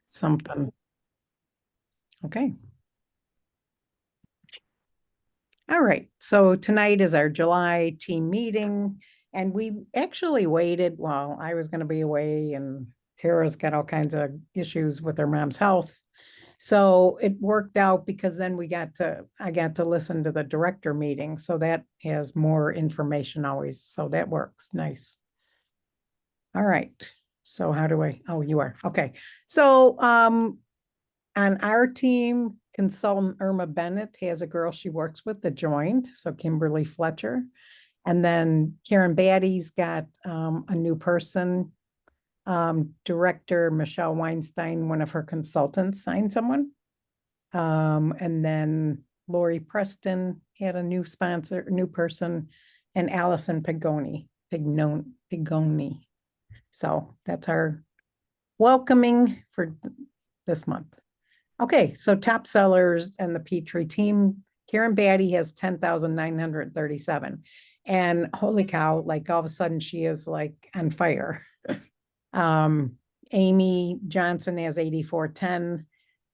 something. Okay. All right. So tonight is our July team meeting, and we actually waited. Well, I was going to be away, and Tara's got all kinds of issues with her mom's health. So it worked out because then I got to listen to the director meeting. So that has more information always. So that works. Nice. All right. So how do oh, you are. Okay. So, on our team, consultant Irma Bennett has a girl she works with that joined, so Kimberly Fletcher. And then Karen Batty's got a new person. Director Michelle Weinstein, one of her consultants, signed someone. And then Lori Preston had a new sponsor, new person, and Allison Pigoni. So that's our welcoming for this month. Okay, so top sellers and the Petrie team, Karen Batty has 10,937. And holy cow, like all of a sudden she is like on fire. Amy Johnson has 8410.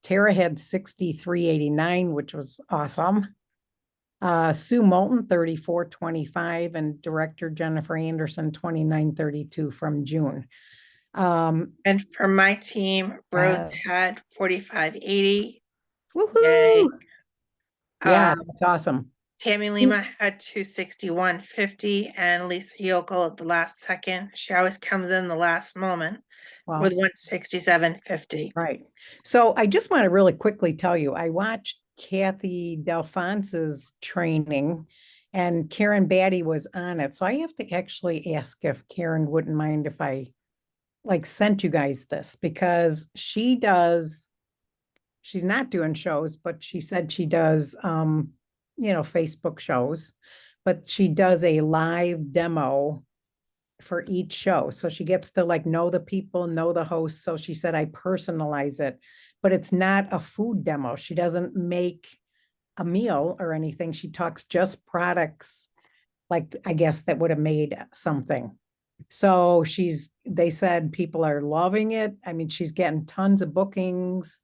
Tara had 6389, which was awesome. Sue Moulton, 3425, and director Jennifer Anderson, 2932 from June. And for my team, Rose had 4580. Woohoo! Yay. Yeah, that's awesome. Tammy Lima had 261.50, and Lisa Yokel at the last second. She always comes in the last moment with 167.50. Right. So I just want to really quickly tell you, I watched Kathy Delfonse's training and Karen Batty was on it. So I have to actually ask if Karen wouldn't mind if I like sent you guys this because she's not doing shows, but she said she does Facebook shows, but she does a live demo for each show. So she gets to like know the people, know the host. So she said, I personalize it, but it's not a food demo. She doesn't make a meal or anything. She talks just products, like I guess that would have made something. So they said people are loving it. I mean, she's getting tons of bookings.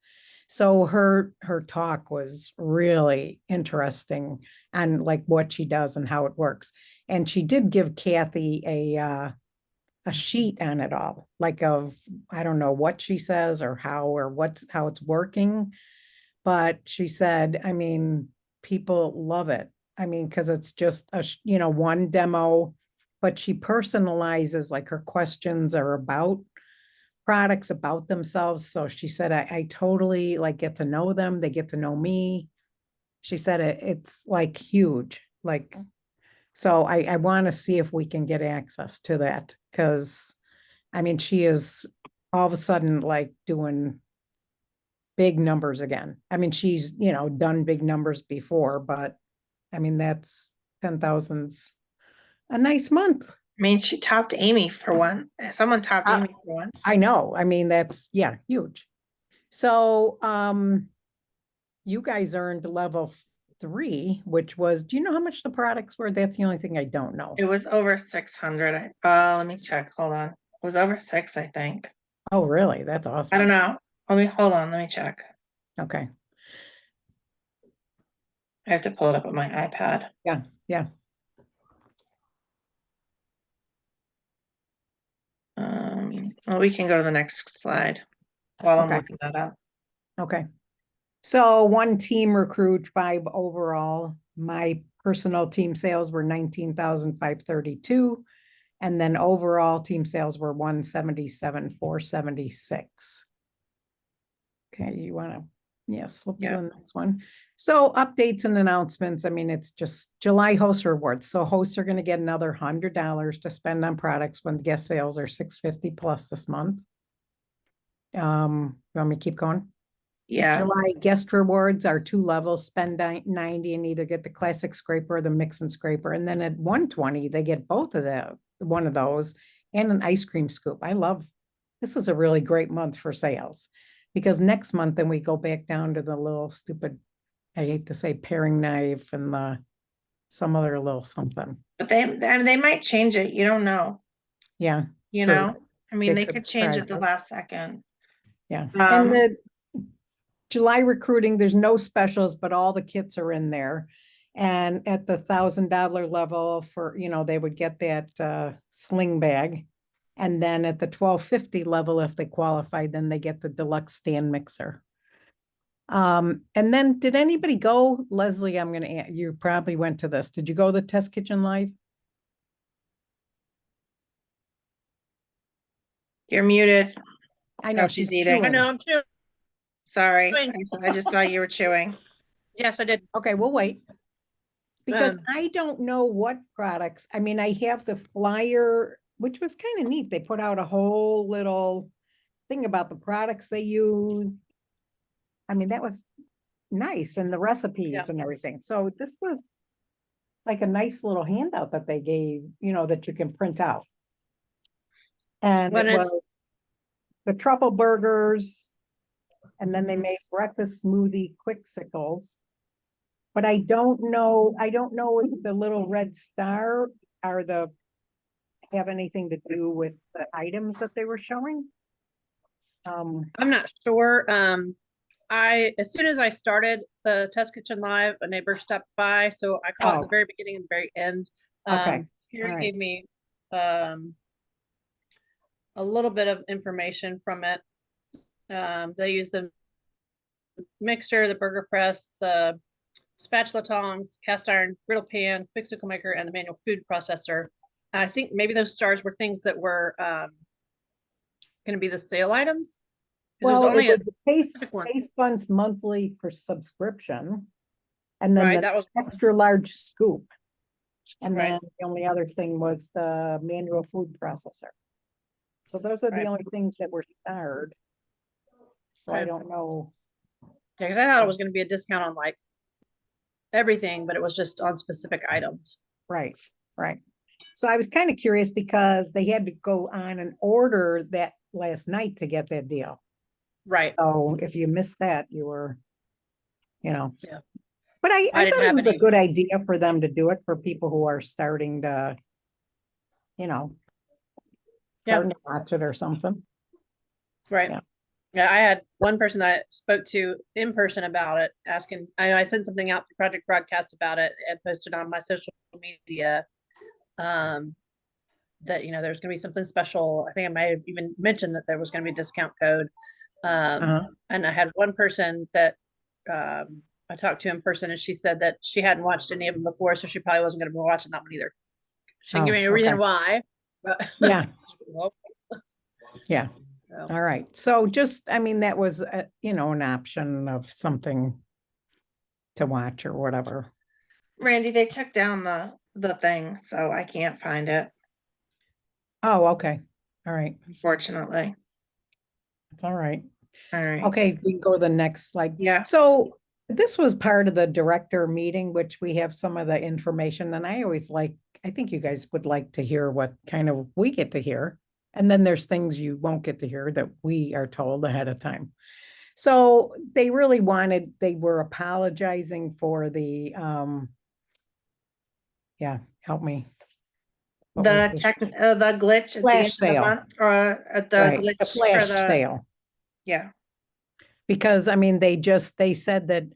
So her talk was really interesting on like what she does and how it works. And she did give Kathy a sheet on it all, like of I don't know what she says or how it's working, but she said, I mean, people love it. I mean, because it's just one demo, but she personalizes like her questions are about products about themselves. So she said, I totally like get to know them. They get to know me. She said it's like huge. Like, so I want to see if we can get access to that because I mean, she is all of a sudden like doing big numbers again. I mean, she's, done big numbers before, but I mean, that's 10,000's a nice month. I mean, she topped Amy for one. Someone topped Amy for once. I know. I mean, that's huge. So, you guys earned level 3, which was, do you know how much the products were? That's the only thing I don't know. It was over 600. Let me check. Hold on. It was over 6, I think. Oh, really? That's awesome. I don't know. Hold on. Let me check. Okay. I have to pull it up on my iPad. Yeah. Yeah. Well, we can go to the next slide while I'm looking that up. Okay. So one team recruit, 5 overall. My personal team sales were 19,532. And then overall team sales were 177,476. Okay, you want to, flip to the next one. So updates and announcements. I mean, it's just July host rewards. So hosts are going to get another $100 to spend on products when guest sales are 650 plus this month. You want me to keep going? Yeah. July guest rewards are 2 levels, spend 90 and either get the classic scraper or the mix and scraper. And then at 120, they get both of one of those and an ice cream scoop. This is a really great month for sales because next month, then we go back down to the little stupid, I hate to say paring knife and some other little something. But they might change it. You don't know. Yeah. I mean, they could change it the last second. Yeah. And Um, the July recruiting, there's no specials, but all the kits are in there. And at the $1,000 level for, they would get that sling bag. And then at the 1250 level, if they qualified, then they get the deluxe stand mixer. And then did anybody go, Leslie, you probably went to this. Did you go to the test kitchen live? you're muted. I know Oh, she's she's eating. I know, chewing. I'm chewing. Sorry, I just saw you were chewing. Yes, I did. Okay, we'll wait. Because Um, I don't know what products, I mean, I have the flyer, which was kind of neat. They put out a whole little thing about the products they use. I mean, that was nice, and the recipes Yeah. and everything. So this was like a nice little handout that they gave, that you can print out. And When it is- was the truffle burgers, and then they made breakfast smoothie quicksicles. But I don't know if the little red star have anything to do with the items that they were showing. I'm not sure. As soon as I started the test kitchen live, a neighbor stopped by, so I caught Oh. the very beginning and the very end. Okay. Carrie All right. gave me a little bit of information from it. They use the mixer, the burger press, the spatula tongs, cast iron griddle pan, quicksilver maker, and the manual food processor. And I think maybe those stars were things that were going to be the sale items. 'Cause Well, there's only it was a the Taste, specific one. Taste Buds monthly for subscription. And then Right, the that was extra large scoop. And Right. then the only other thing was the manual food processor. So those are the Right. only things that were starred. So I Okay. don't know. Yeah, because I thought it was going to be a discount on like everything, but it was just on specific items. Right, right. So I was kind of curious because they had to go on and order that last night to get that deal. Right. So if you missed that, you were, Yeah. But I I didn't thought it have was a any. good idea for them to do it for people who are starting to, Yeah. starting to watch it or something. Right. Yeah. Yeah, I had one person that I spoke to in person about it, asking. I sent something out to Project Broadcast about it and posted on my social media. That there's going to be something special. I think I might have even mentioned that there was going to be a discount code. Uh-huh. And I had one person that I talked to in person, and she said that she hadn't watched any of them before, so she probably wasn't going to be watching that one either. She didn't give me a reason okay. why, but Yeah. well, Yeah. so. All right. So just, that was, an option of something to watch or whatever. Randy, they took down the thing, so I can't find it, Oh, okay. All right. unfortunately. It's all right. All right. Okay, we can go to the next slide. Yeah. So this was part of the director meeting, which we have some of the information, and I think you guys would like to hear what kind of we get to hear. And then there's things you won't get to hear that we are told ahead of time. So they were apologizing for the, help me. What was The glitch at the end Flash of the sale. month, or at the Right, glitch the for flash the, sale. yeah. Because they said that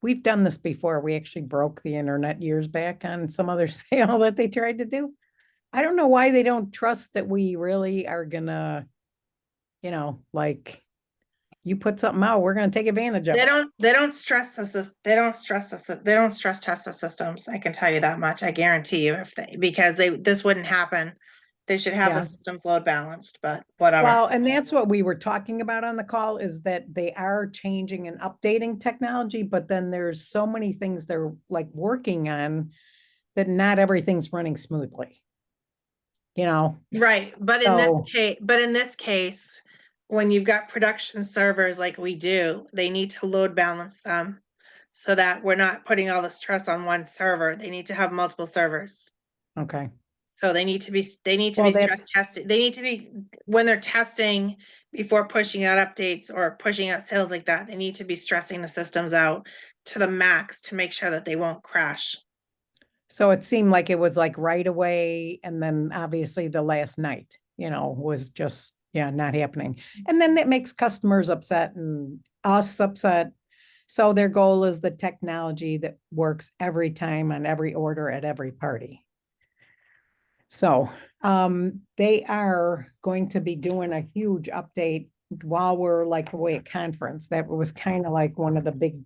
we've done this before. We actually broke the internet years back on some other sale that they tried to do. I don't know why they don't trust that we really are gonna, you put something out, we're gonna take advantage of it. They don't stress they don't stress test the systems. I can tell you that much. I guarantee you because this wouldn't happen. They should have the Yeah. systems load balanced, but whatever. Well, and that's what we were talking about on the call is that they are changing and updating technology, but then there's so many things they're like working on that not everything's running smoothly. Right, but So- in this case, when you've got production servers like we do, they need to load balance them so that we're not putting all the stress on one server. They need to have multiple servers. Okay. So they need to be Well, stress that's- tested. They need to be, when they're testing before pushing out updates or pushing out sales like that, they need to be stressing the systems out to the max to make sure that they won't crash. So it seemed like it was like right away. And then obviously the last night, was just yeah, not happening. And then that makes customers upset and us upset. So their goal is the technology that works every time on every order at every party. So they are going to be doing a huge update while we're like away at conference. That was kind of like one of the big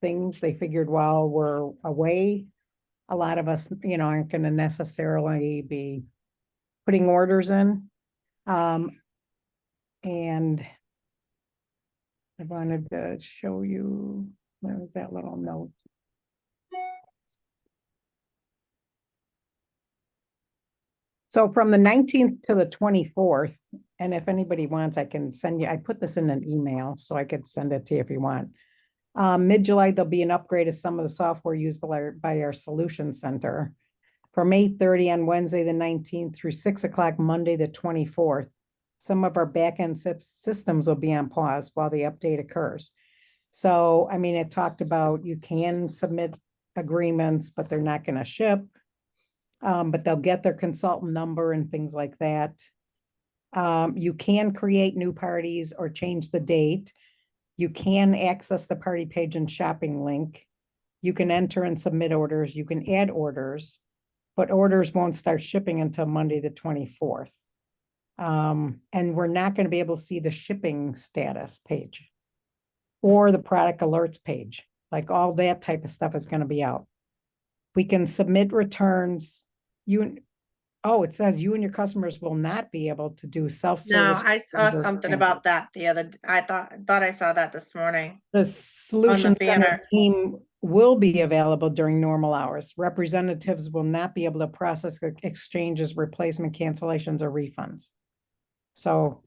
things they figured while we're away. A lot of us, aren't going to necessarily be putting orders in. And I wanted to show you, where was that little note? So from the 19th to the 24th, and if anybody wants, I can send you, I put this in an email, so I could send it to you if you want. Mid-July, there'll be an upgrade of some of the software used by our solution center. From 8:30 on Wednesday, the 19th through 6 o'clock, Monday, the 24th. Some of our backend systems will be on pause while the update occurs. So, I mean, it talked about you can submit agreements, but they're not going to ship. But they'll get their consultant number and things like that. You can create new parties or change the date. You can access the party page and shopping link. You can enter and submit orders. You can add orders, but orders won't start shipping until Monday, the 24th. And we're not going to be able to see the shipping status page or the product alerts page. Like all that type of stuff is going to be out. We can submit returns. It says you and your customers will not be able to do No, self-service. I saw order something transfer. about that I thought I saw that this morning. The solution center banner. team will be available during normal hours. Representatives will not be able to process exchanges, replacement cancellations, or refunds. So,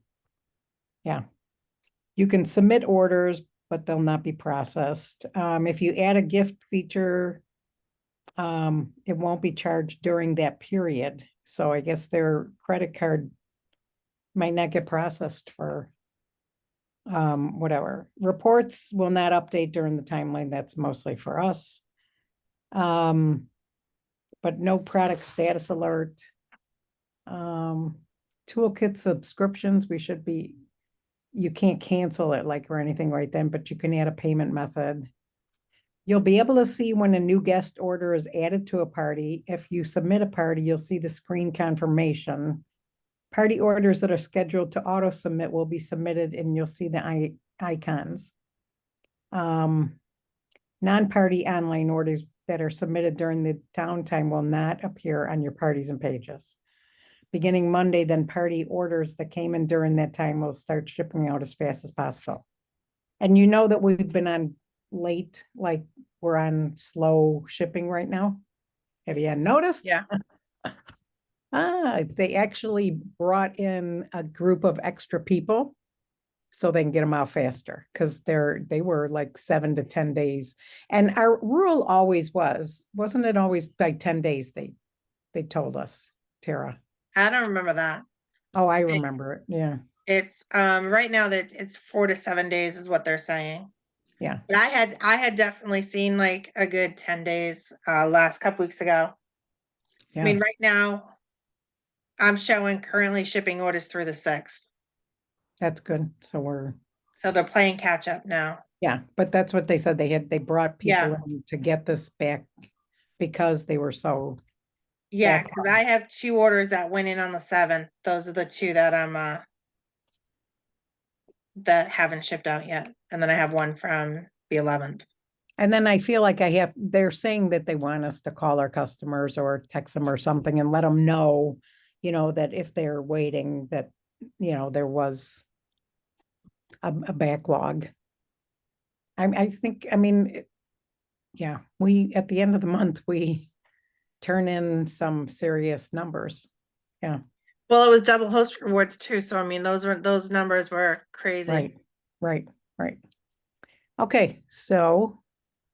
yeah, you can submit orders, but they'll not be processed. If you add a gift feature, it won't be charged during that period. So I guess their credit card might not get processed for whatever. Reports will not update during the timeline. That's mostly for us. But no product status alert. Toolkit subscriptions, you can't cancel it or anything right then, but you can add a payment method. You'll be able to see when a new guest order is added to a party. If you submit a party, you'll see the screen confirmation. Party orders that are scheduled to auto submit will be submitted and you'll see the icons. Non-party online orders that are submitted during the downtime will not appear on your parties and pages. Beginning Monday, then party orders that came in during that time will start shipping out as fast as possible. And you know that we've been on late, like we're on slow shipping right now. Have you noticed? Yeah. They actually brought in a group of extra people so they can get them out faster because they were like 7 to 10 days. And our rule always wasn't it always like 10 days they told us, Tara? I don't remember that. Oh, I remember it. Yeah. It's right now that it's 4 to 7 days is what they're saying. Yeah. But I had definitely seen like a good 10 days last couple weeks ago. Yeah. I mean, right now I'm showing currently shipping orders through the 6th. That's good. So they're playing catch up now. Yeah, but that's what they said. They brought people Yeah. in to get this back because they were so. Yeah, because I have 2 orders that went in on the 7th. Those are the 2 that I'm that haven't shipped out yet. And then I have one from the 11th. And then I feel like they're saying that they want us to call our customers or text them or something and let them know, that if they're waiting, that, there was a backlog. I think, yeah, at the end of the month, we turn in some serious numbers. Yeah. Well, it was double host rewards too. So I mean, those numbers were crazy. Right. Okay, so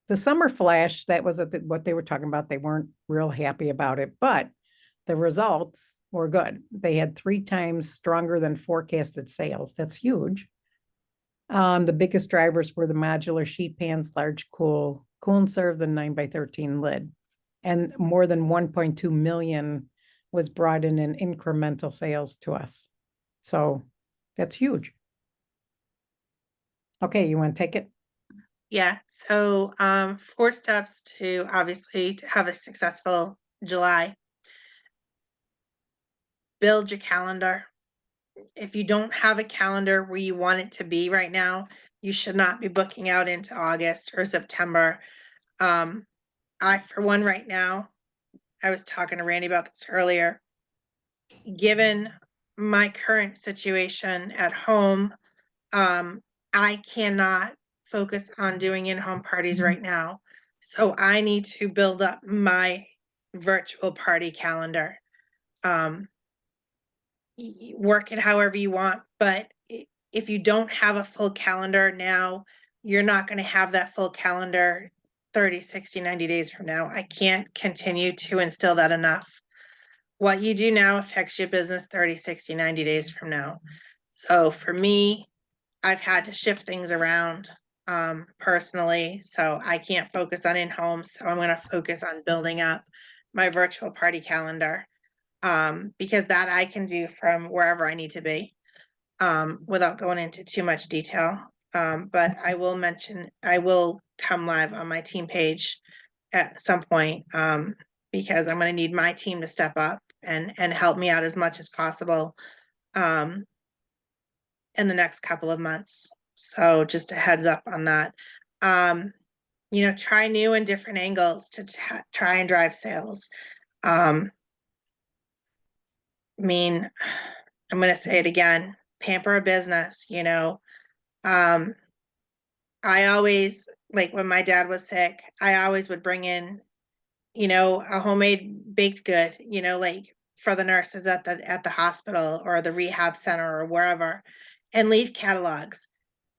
the summer flash, that was what they were talking about. They weren't real happy about it, but the results were good. They had 3 times stronger than forecasted sales. That's huge. The biggest drivers were the modular sheet pans, large cool and serve, the 9x13 lid, and more than 1.2 million was brought in incremental sales to us. So That's huge. Okay, you want to take it? Yeah, so 4 steps to obviously to have a successful July. Build your calendar. If you don't have a calendar where you want it to be right now, you should not be booking out into August or September. For one, right now, I was talking to Randy about this earlier. Given my current situation at home, I cannot focus on doing in-home parties right now. So I need to build up my virtual party calendar. Work it however you want, but if you don't have a full calendar now, you're not going to have that full calendar 30, 60, 90 days from now. I can't continue to instill that enough. What you do now affects your business 30, 60, 90 days from now. So for me, I've had to shift things around personally, so I can't focus on in-home. So I'm going to focus on building up my virtual party calendar because that I can do from wherever I need to be without going into too much detail. But I will come live on my team page at some point because I'm going to need my team to step up and help me out as much as possible in the next couple of months. So just a heads up on that. Try new and different angles to try and drive sales. I mean, I'm going to say it again, pamper a business, I always, like when my dad was sick, I always would bring in, a homemade baked good, like for the nurses at the hospital or the rehab center or wherever, and leave catalogs.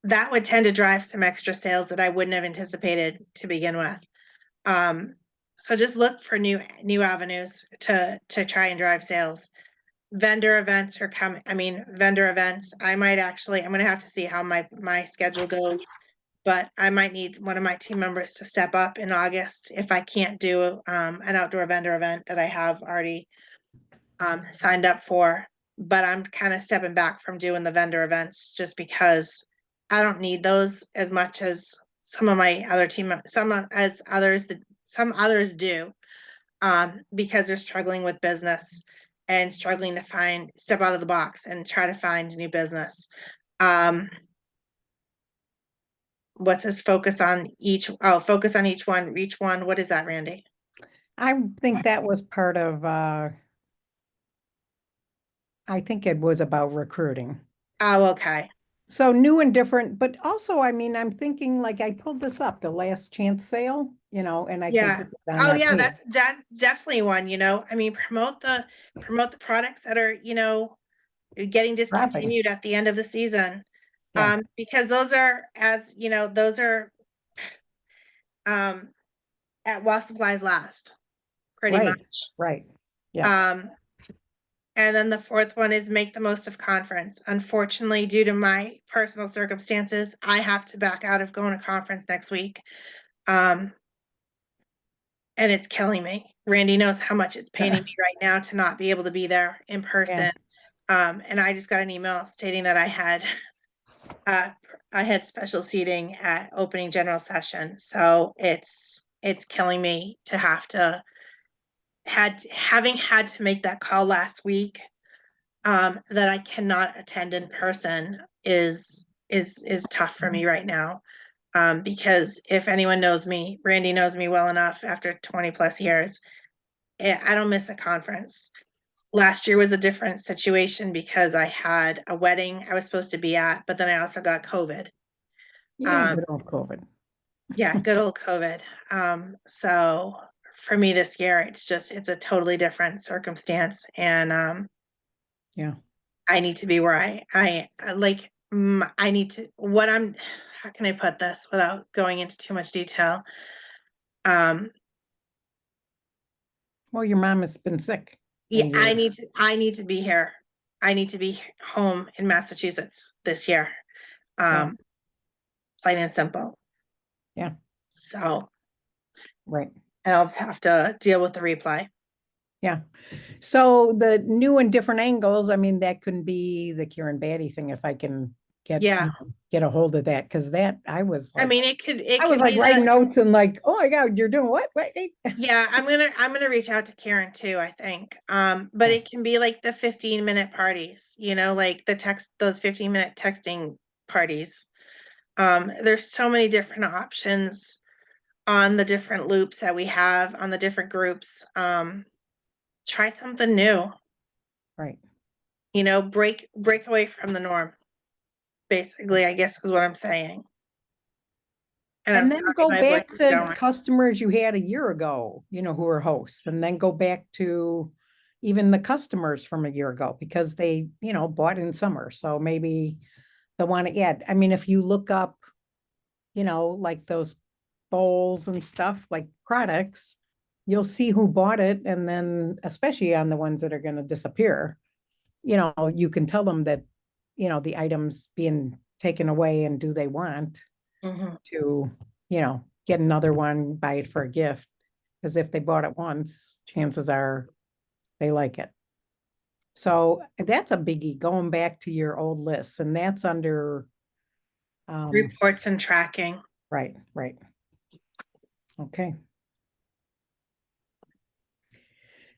That would tend to drive some extra sales that I wouldn't have anticipated to begin with. So just look for new avenues to try and drive sales. Vendor events are coming. I mean, vendor events. I'm gonna have to see how my schedule goes, but I might need one of my team members to step up in August if I can't do an outdoor vendor event that I have already signed up for. But I'm kind of stepping back from doing the vendor events just because I don't need those as much as some of my other some others do because they're struggling with business and struggling to step out of the box and try to find new business. What's this focus on each one, reach one. What is that, Randy? I think that was part of, I think it was about recruiting. Oh, okay. So new and different, but also, I mean, I'm thinking like I pulled this up, the last chance sale, and I can Yeah. put it on Oh our yeah, page. that's definitely one, I mean, promote the products that are, getting Dropping. discontinued at the end of the season. Yeah. Because those are, um at while supplies last, pretty Right, much. right. Yeah, Um, and then the fourth one is make the most of conference. Unfortunately, due to my personal circumstances, I have to back out of going to conference next week. And it's killing me. Randy knows how much it's paining me right now to not be able to be there in person. And I just got an email stating that I had special seating at opening general session. So it's killing me to having had to make that call last week that I cannot attend in person is tough for me right now. Because if anyone knows me, Randy knows me well enough after 20 plus years, I don't miss a conference. Last year was a different situation because I had a wedding I was supposed to be at, but then I also got COVID. yeah, good old COVID. Yeah, good old COVID. So for me this year, it's a totally different circumstance. And Yeah. I need to be where I need to, how can I put this without going into too much detail? Um, Well, your mom has been sick yeah, and I need to be here. I need to be home in Massachusetts this year. yeah, Plain and simple. yeah, So, right. and I'll just have to deal with the replay. Yeah. So the new and different angles, I mean, that could be the Kieran Batty thing if I can get, Yeah. get a hold of that. Cause that I was I like, mean, it could like be writing the, notes and like, oh my God, you're doing what? Wait. yeah, I'm gonna reach out to Karen too, I think. But Yeah. it can be like the 15-minute parties, like those 15-minute texting parties. There's so many different options on the different loops that we have on the different groups. Try something new, Right. break away from the norm, basically, I guess is what I'm saying. And I'm And then sorry, go my voice back is to going. customers you had a year ago, who were hosts, and then go back to even the customers from a year ago because they, bought in summer. So maybe they want to add. I mean, if you look up, like those bowls and stuff, like products, you'll see who bought it. And then, especially on the ones that are going to disappear, you can tell them that, the items being taken away and do they want Mhm. to, get another one, buy it for a gift. Because if they bought it once, chances are they like it. So that's a biggie, going back to your old lists, and that's under, Reports and tracking. right. Okay.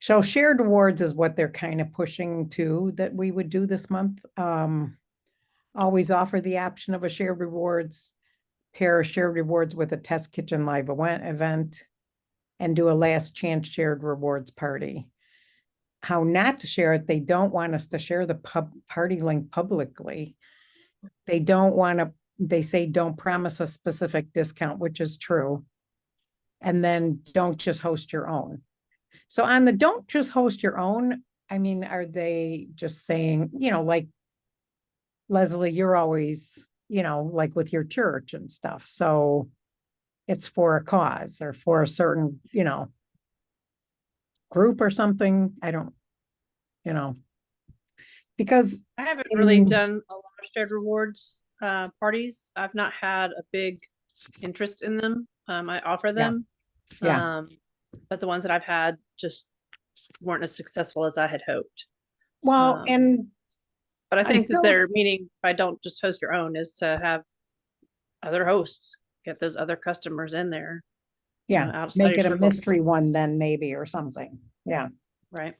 So shared awards is what they're kind of pushing to that we would do this month. Always offer the option of a shared rewards, pair shared rewards with a test kitchen live event, and do a last chance shared rewards party. How not to share it, they don't want us to share the party link publicly. They don't want to, they say don't promise a specific discount, which is true. And then don't just host your own. So on the don't just host your own, I mean, are they just saying, like Leslie, you're always, like with your church and stuff. So it's for a cause or for a certain, group or something. I don't, you know, because I haven't really in, done a lot of shared rewards parties. I've not had a big interest in them. I offer yeah, them, yeah. but the ones that I've had just weren't as successful as I had hoped. Well, Um, and but I think that until, their meaning, if I don't just host your own, is to have other hosts, get those other customers in there, yeah, outside make your it a circle, mystery one then maybe or something. Yeah. right?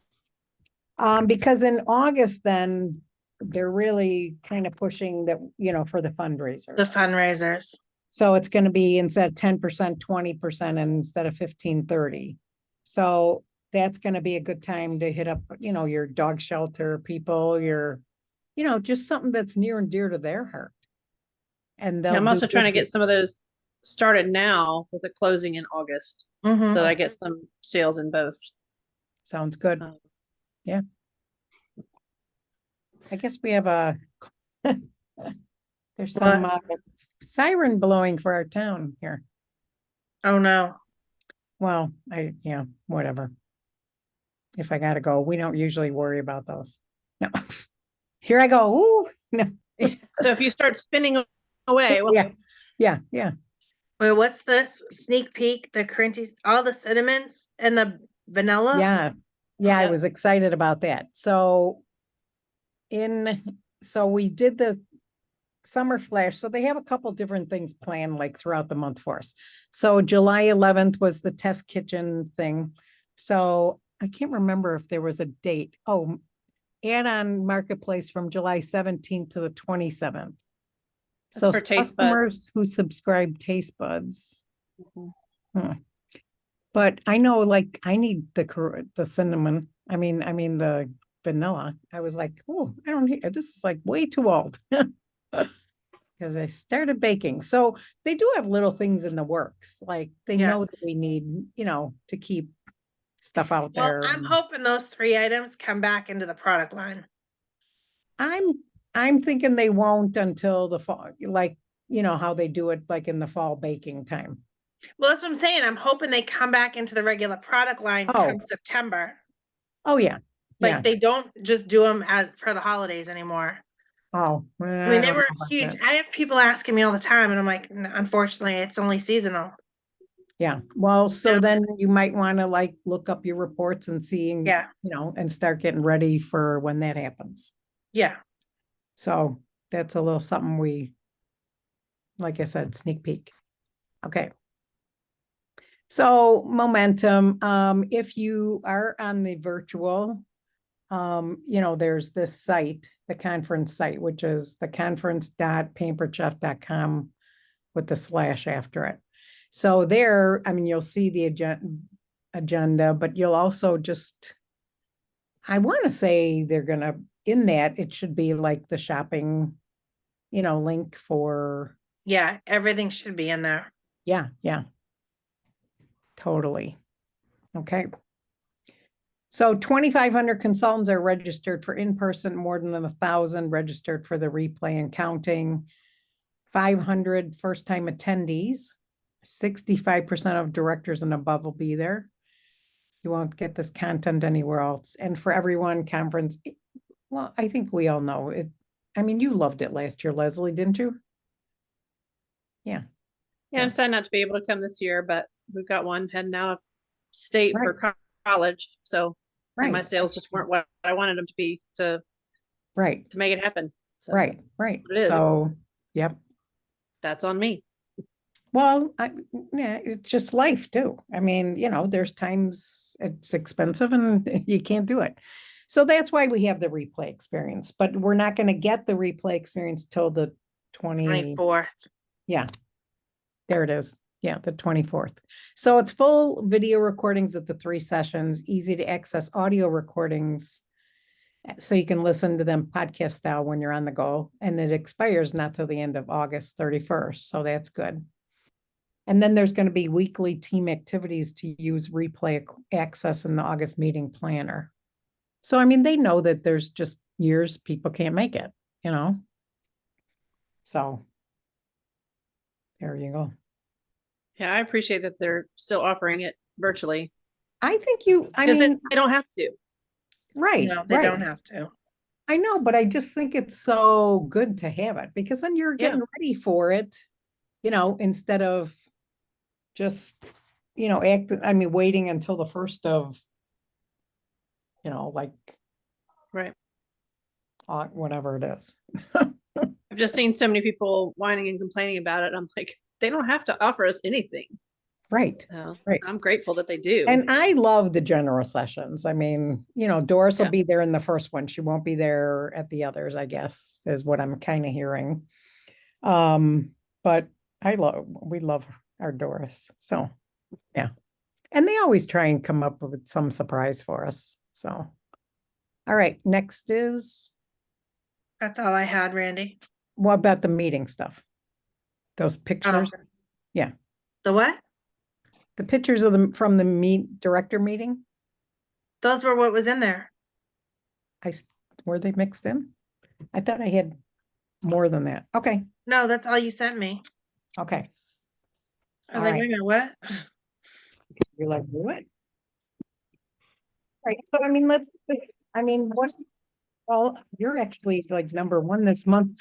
Because in August, then they're really kind of pushing that, for the The fundraisers. fundraisers. So it's going to be instead of 10%, 20%, and instead of 15, 30. So that's going to be a good time to hit up, your dog shelter people, your, just something that's near and dear to their heart. And Yeah, they'll I'm do also trying to good. get some of those started now with a closing in August, so that I get some sales in both. Sounds good. Um, Yeah. I guess we have a, there's some siren blowing for our town here. Oh no. Well, yeah, whatever. If I gotta go, we don't usually worry about those. No, here I go. Ooh, no, So if you start spinning away, well, yeah. Wait, what's this? Sneak peek, the crunchy, all the cinnamons and the vanilla? Yeah, yeah, I Yep. was excited about that. So we did the summer flash. So they have a couple different things planned like throughout the month for us. So July 11th was the test kitchen thing. So I can't remember if there was a date. Oh, add-on marketplace from July 17th to the 27th. That's So for taste buds. customers who subscribe taste buds. Mhm. But I know like I need the cinnamon. I mean the vanilla. I was like, oh, I don't need this is like way too old. Because I started baking. So they do have little things in the works. Like they Yeah. know that we need, to keep stuff out Well, there. I'm hoping those 3 items come back into the product line. I'm I'm thinking they won't until the fall, like, how they do it like in the fall baking time. Well, that's what I'm saying. I'm hoping they come back into the regular product line Oh. come September. Oh, yeah. Yeah. Like they don't just do them as for the holidays anymore. Oh, I mean, I they don't were know about huge. that. I have people asking me all the time, and I'm like, unfortunately, it's only seasonal. Yeah, well, so Yeah. then you might want to like look up your reports and seeing, Yeah. and start getting ready for when that happens. Yeah, So that's a little something like I said, sneak peek. Okay. So momentum, if you are on the virtual, there's this site, the conference site, which is the conference.pamperedchef.com with the slash after it. So there, I mean, you'll see the agenda, but you'll also just, I want to say they're gonna, in that, it should be like the shopping, link for, yeah, everything should be in there. yeah, totally. Okay. So 2,500 consultants are registered for in-person, more than 1,000 registered for the replay and counting. 500 first-time attendees. 65% of directors and above will be there. You won't get this content anywhere else. And for everyone, conference, well, I think we all know it. I mean, you loved it last year, Leslie, didn't you? Yeah. Yeah, I'm sad not to be able to come this year, but we've got one heading out of state for college. So, and my Right, sales just weren't what I wanted them to be to right, make it happen. So right. it is. So, yep. That's on me. Well, yeah, it's just life too. I mean, there's times it's expensive and you can't do it. So that's why we have the replay experience, but we're not going to get the replay experience till the 24th. Yeah, there it is. Yeah, the 24th. So it's full video recordings of the 3 sessions, easy to access audio recordings. So you can listen to them podcast style when you're on the go, and it expires not till the end of August 31st. So that's good. And then there's going to be weekly team activities to use replay access in the August meeting planner. So, I mean, they know that there's just years people can't make it, So there you go. Yeah, I appreciate that they're still offering it virtually. I think Because they don't have to. right. No, they don't have to. I know, but I just think it's so good to have it because then you're getting ready for it, instead of just, waiting until the first of, like, Right. whatever it is. I've just seen so many people whining and complaining about it. I'm like, they don't have to offer us anything. Right. Right. I'm grateful that they do. And I love the general sessions. I mean, Doris will be there in the first one. She won't be there at the others, I guess, is what I'm kind of hearing. But we love our Doris. So yeah. And they always try and come up with some surprise for us. So all right, next is That's all I had, Randy. what about the meeting stuff? Those pictures? Yeah. The what? The pictures from the director meeting? Those were what was in there. Were they mixed in? I thought I had more than that. Okay. No, that's all you sent me. Okay. I was like, wait a minute, what? You're like, what? Right. So, well, you're actually like number 1 this month,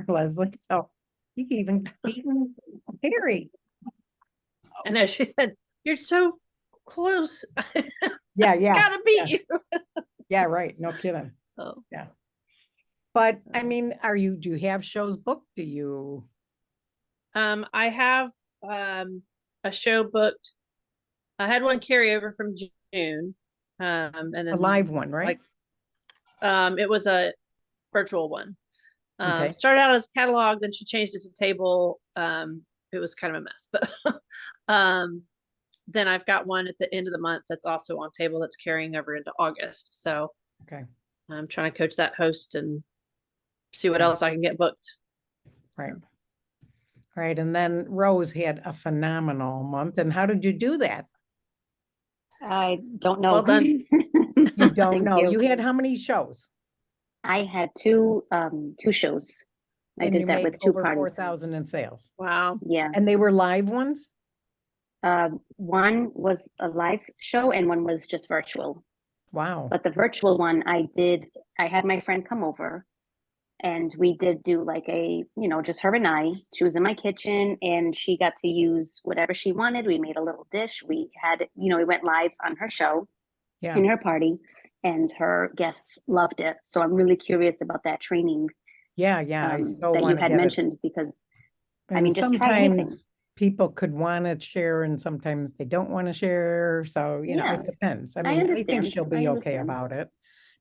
Leslie. So you can even beat Harry. And as she said, you're so close. Yeah. Gotta beat you. Yeah, right. No kidding. Oh. Yeah. But I mean, do you have shows booked? Do you? I have a show booked. I had one carryover from June. And then A live one, right? It was a virtual one. Okay. Started out as catalog, then she changed it to table. It was kind of a mess, but then I've got one at the end of the month that's also on table that's carrying over into August. So okay, I'm trying to coach that host and see what else I can get booked. Right. Right. And then Rose had a phenomenal month. And how did you do that? I don't know. Well done. You don't Thank know. you. You had how many shows? I had two shows. I And did you that made with 2 over parties. 4,000 in sales. Wow. Yeah. And they were live ones? One was a live show and one was just virtual. Wow. But the virtual one I had my friend come over And we did do like a, just her and I. She was in my kitchen and she got to use whatever she wanted. We made a little dish. We had, we went live on her show Yeah, in her party, and her guests loved it. So I'm really curious about that training yeah, I so that you want to had get it. mentioned, because And just try anything. sometimes people could want to share and sometimes they don't want to share. So, Yeah, it depends. I I mean, I think understand. she'll I be okay understand. about it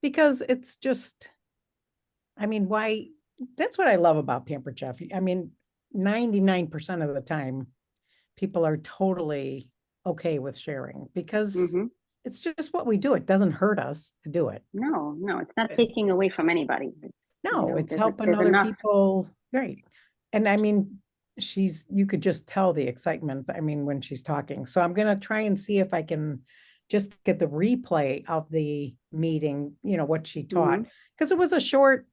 because it's just, why? That's what I love about Pampered Chef. 99% of the time, people are totally okay with sharing because Mhm. it's just what we do. It doesn't hurt us to do it. No, it's not taking away from anybody. It's, No, it's there's, helping there's other enough. people. Right. And you could just tell the excitement, when she's talking. So I'm going to try and see if I can just get the replay of the meeting, what she taught. Mhm. Because it was a short,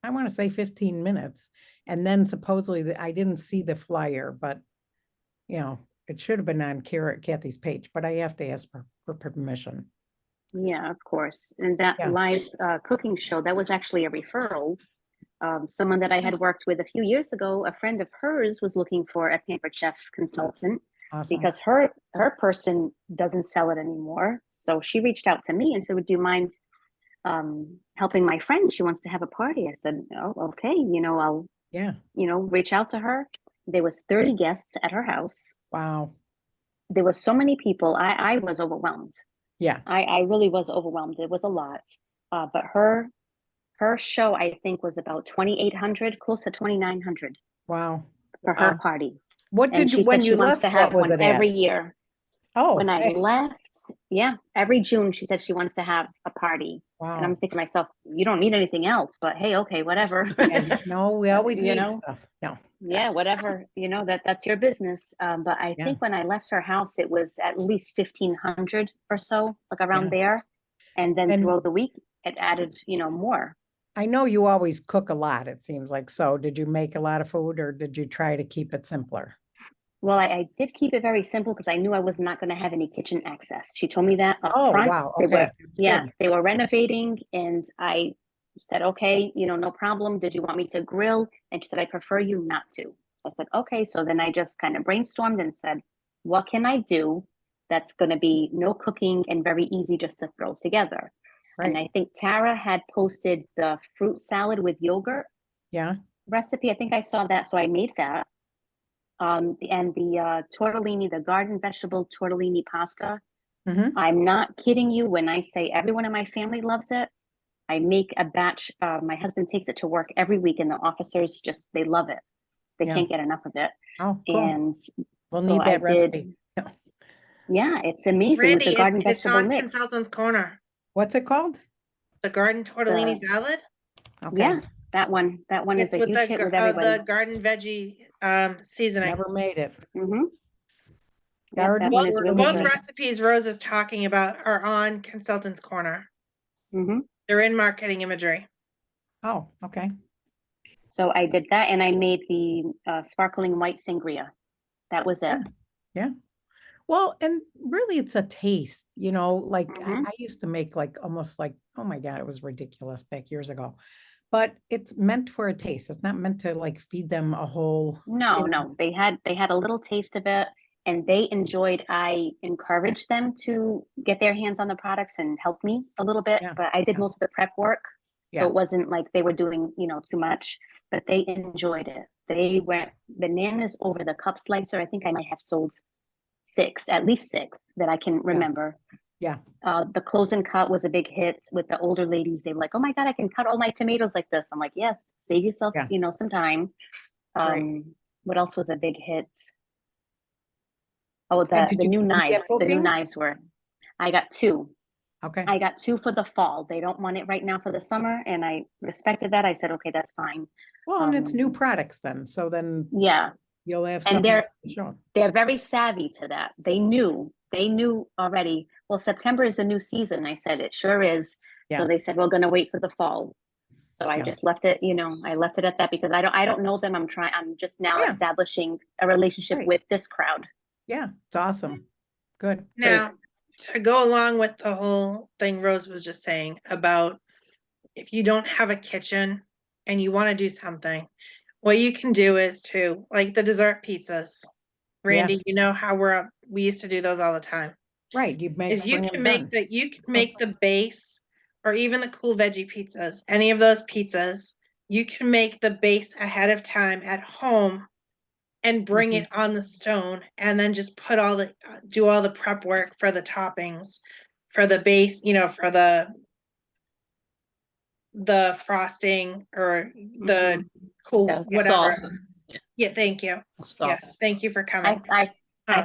I want to say 15 minutes. And then supposedly I didn't see the flyer, but it should have been on Kathy's page, but I have to ask for permission. Yeah, of course. And that Yeah. live cooking show, that was actually a referral. Someone that I had worked with a few years ago, a friend of hers was looking for a Pampered Chef consultant Awesome. because her person doesn't sell it anymore. So she reached out to me and said, would you mind helping my friend? She wants to have a party. I said, oh, okay, I'll, Yeah. reach out to her. There was 30 guests at her house. Wow. There were so many people. I was overwhelmed. Yeah. I really was overwhelmed. It was a lot. But her show, I think, was about 2,800, close to 2,900 Wow. for her party. What And did you, she when said she you wants left, to what have was one it every at? year. Oh, When I hey, left, every June, she said she wants to have a party. And I'm wow. thinking to myself, you don't need anything else, but hey, okay, whatever. No, we always You need know? stuff. No. Yeah, whatever, that's your business. But I Yeah. think when I left her house, it was at least 1,500 or so, like around Yeah. there. And then And throughout the week, it added, more. I know you always cook a lot, it seems like. So did you make a lot of food or did you try to keep it simpler? Well, I did keep it very simple because I knew I was not going to have any kitchen access. She told me that up Oh, front. wow. Okay. That's good. They were renovating, and I said, okay, no problem. Did you want me to grill? And she said, I prefer you not to. I said, okay. So then I just kind of brainstormed and said, what can I do that's going to be no cooking and very easy just to throw together? And Right. I think Tara had posted the fruit salad with yogurt Yeah. recipe. I think I saw that, so I made that. And the tortellini, the garden vegetable tortellini pasta. Mm-hmm. I'm not kidding you when I say everyone in my family loves it. I make a batch. My husband takes it to work every week, and the officers they love it. They Yeah. can't get enough of it. Oh, cool. And We'll so need I that recipe. did. Yeah, it's amazing with Randy, the garden it's vegetable on mix. Consultant's Corner. What's it called? The garden tortellini salad. Okay. Yeah, that one is It's a with huge hit with everybody. the garden veggie seasoning. Never made it. Mm-hmm. Yeah, Garden that one is really Both good. recipes Rose is talking about are on Consultant's Corner. Mm-hmm. They're in marketing imagery. Oh, okay. So I did that, and I made the sparkling white sangria. That was it. Yeah. Well, and really it's a taste, like Mhm. I used to make like almost like, oh my God, it was ridiculous back years ago. But it's meant for a taste. It's not meant to like feed them a whole. No, they had a little taste of it, and they enjoyed. I encouraged them to get their hands on the products and help me a little bit, Yeah, but I did yeah. most of the prep work. So Yeah. it wasn't like they were doing, too much, but they enjoyed it. They went bananas over the cup slicer. I think I might have sold at least six that I can remember. Yeah. The close and cut was a big hit with the older ladies. They were like, oh my God, I can cut all my tomatoes like this. I'm like, yes, save yourself, Yeah. some time. Right. What else was a big hit? Oh, And the new did you get knives. The new bookings? knives I got two. Okay. I got two for the fall. They don't want it right now for the summer, and I respected that. I said, okay, that's fine. Well, and it's new products then. So then Yeah, you'll have and something else to show. they're very savvy to that. They knew already. Well, September is a new season. I said it sure is. Yeah. So they said we're going to wait for the fall. So I Yeah. just left it, I left it at that because I don't know them. I'm just now Yeah. establishing a relationship Right. with this crowd. Yeah, it's awesome. Good. Now, to go along with the whole thing Rose was just saying about if you don't have a kitchen, and you want to do something, what you can do is to, like the dessert pizzas. Randy, you know how we used to do those all the time. Right, you make, Is you bring can them make done. you can make the base, or even the cool veggie pizzas, any of those pizzas, you can make the base ahead of time at home and bring Mhm. it on the stone, and then just put do all the prep work for the toppings, for the base, for the frosting or the cool Yeah, whatever. sauce. Yeah, thank you. Sauce. Yes, thank you for coming. I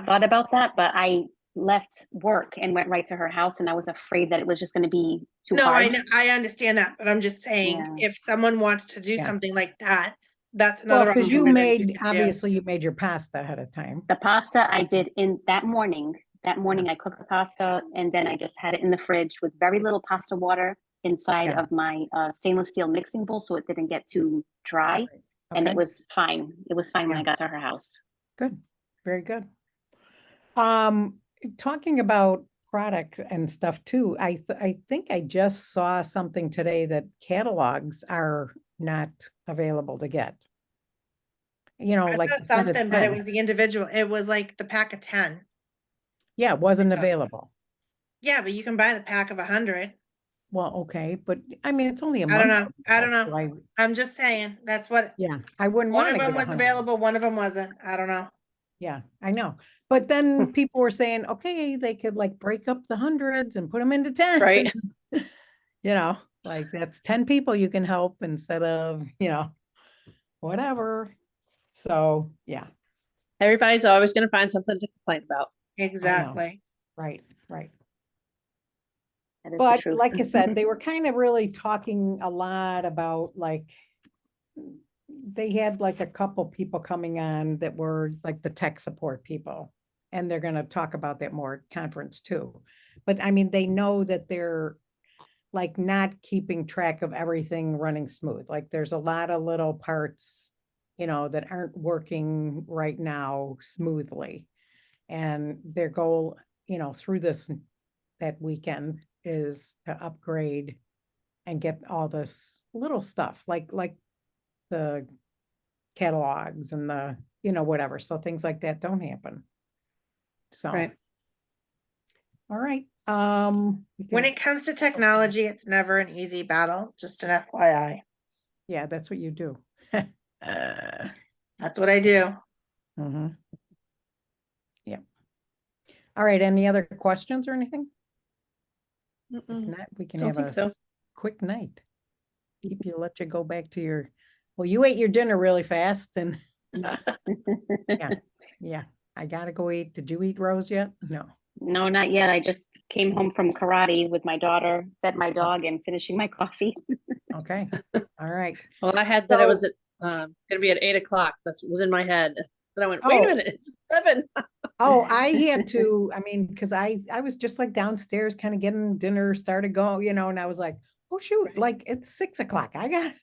thought about that, but I left work and went right to her house, and I was afraid that it was just going to be too No, I hard. know, I understand that, but I'm just saying, Yeah. if someone wants to do Yeah. something like that, that's Well, another because you option that you made, could do. obviously you made your pasta ahead of time. The pasta I did in that morning. That morning I cooked the pasta, and then I just had it in the fridge with very little pasta water inside Yeah. of my stainless steel mixing bowl, so it didn't get too dry. And Okay. it was fine. It was fine when Yeah. I got to her house. Good, very good. Talking about product and stuff too, I think I just saw something today that catalogs are not available to get. You know, I like saw the set of something, but it 10. was the individual, it was like the pack of 10. Yeah, it wasn't available. Yeah, but you can buy the pack of 100. Well, okay, but I mean, it's only a I don't month. know, I don't out, so know. I'm just saying, that's what, Yeah, I wouldn't one want of to get them was 100. available, one of them wasn't, I don't know. Yeah, I know. But then people were saying, okay, they could like break up the hundreds and put them into 10. Right. You know, like that's 10 people you can help instead of, whatever. So, yeah, Everybody's always going to find something to complain about. Exactly. right, right. That is the But truth. like I said, they were kind of really talking a lot about like, they had like a couple people coming on that were like the tech support people. And they're gonna talk about that more at conference too. But I mean, they know that they're like not keeping track of everything running smooth. Like there's a lot of little parts, that aren't working right now smoothly. And their goal, through that weekend is to upgrade and get all this little stuff like the catalogs and the, whatever. So things like that don't happen. So, Right. all right. we When can- it comes to technology, it's never an easy battle, just an FYI. yeah, that's what you do. That's what I do. Mhm. Yeah. All right, any other questions or anything? If not, we can Don't have think a so. quick night. Let you go back to well, you ate your dinner really fast and yeah, I gotta go eat. Did you eat, Rose, yet? No. No, not yet. I just came home from karate with my daughter, fed my dog, and finishing my coffee. Okay, all right. Well, I had that it was So- going to be at 8 o'clock. That was in my head. Then I went, wait a Oh. minute, it's 7. Oh, I had to, I mean, because I was just like downstairs kind of getting dinner started going, and I was like, oh shoot, like it's 6 o'clock. I got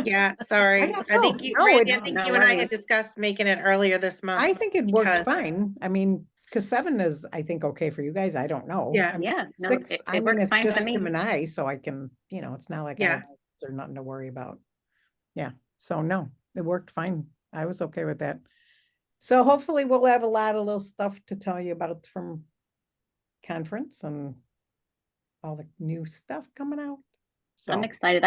Yeah, sorry. gotta I think go. you, No, Randy, I it- think No you and I had worries. discussed making it earlier this month. I think it worked because- fine. I mean, because 7 is, I think, okay for you guys. I don't know. Yeah. I mean, Yeah, no, 6, it I mean, works it's fine for just me. him and I, so I can, it's not like Yeah. there's nothing to worry about. Yeah, so no, it worked fine. I was okay with that. So hopefully we'll have a lot of little stuff to tell you about from conference and all the new stuff coming out. So. I'm excited.